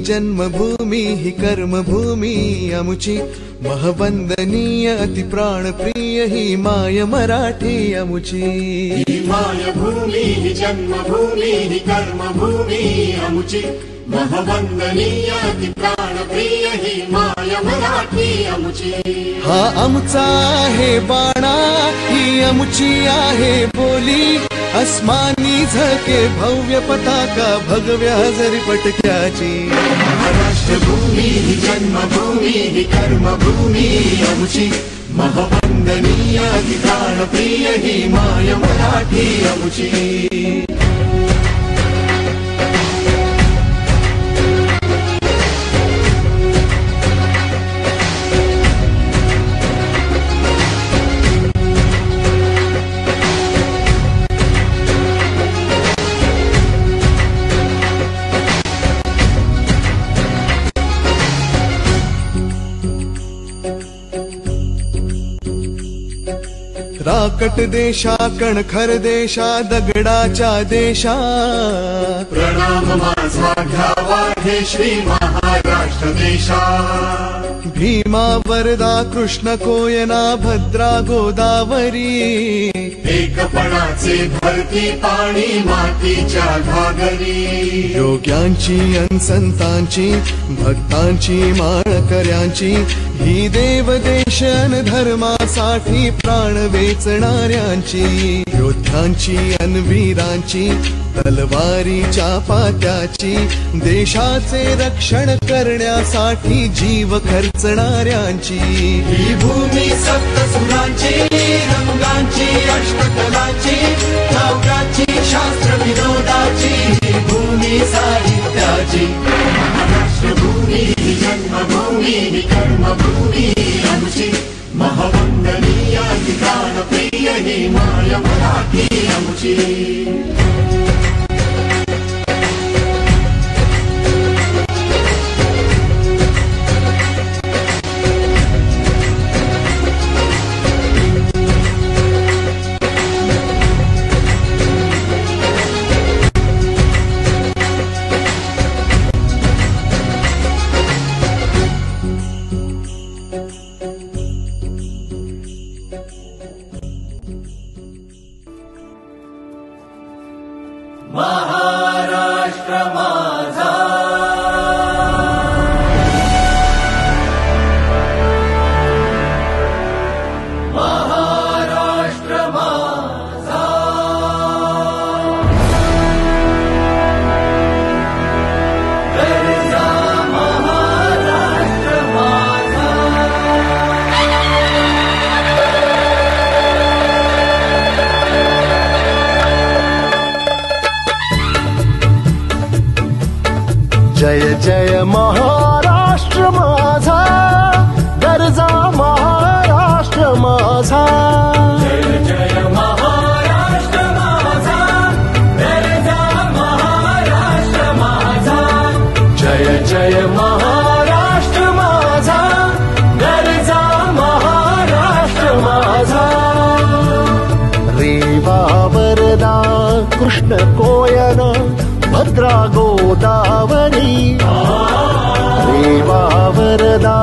जन्मभूमी ही कर्मभूमी अमुची महवंदनीय अति प्राणप्रिय ही माय मराठी अमुची मायभूमी ही जन्मभूमी ही कर्मभूमी अमुची महवंदनीय अति प्राणप्रिय ही माय मराठी अमुची हा आमचा आहे बाणा ही अमुची आहे बोली अस्मानी झळके भव्य पताका भगव्या हजरी पटक्याची महाराष्ट्रभूमी ही जन्मभूमी ही कर्मभूमी अमुची महवंदनीय अति प्राणप्रिय ही माय मराठी अमुची राकट देशा कणखर देशा दगडाच्या देशा प्रणाम माझा घ्यावा हे श्री महाराष्ट्र देशा भीमा वरदा कृष्ण कोयना भद्रा गोदावरी एकपणाचे भरती पाणी मातीच्या घागरी योग्यांची अनसंतांची भक्तांची माळकऱ्यांची ही देवदेशन धर्मासाठी प्राण वेचणाऱ्यांची योद्ध्यांची अनवीरांची तलवारीच्या पात्याची देशाचे रक्षण करण्यासाठी जीव खर्चणाऱ्यांची ही भूमी सप्तसुरांची रंगांची अष्टकलांची काव्याची शास्त्र विनोदाची ही भूमी साहित्याची महाराष्ट्रभूमी ही जन्मभूमी ही कर्मभूमी अमुची महवंदनीय अति प्राणप्रिय ही माय मराठी अमुची महाराष्ट्र माझा महाराष्ट्र माझा गरजा महाराष्ट्र माझा जय जय महाराष्ट्र माझा गरजा महाराष्ट्र माझा जय जय महाराष्ट्र माझा गरजा महाराष्ट्र माझा जय जय महाराष्ट्र माझा गरजा महाराष्ट्र माझा रेवा वरदा कृष्ण कोयना भद्रा गोदावरी रेवा वरदा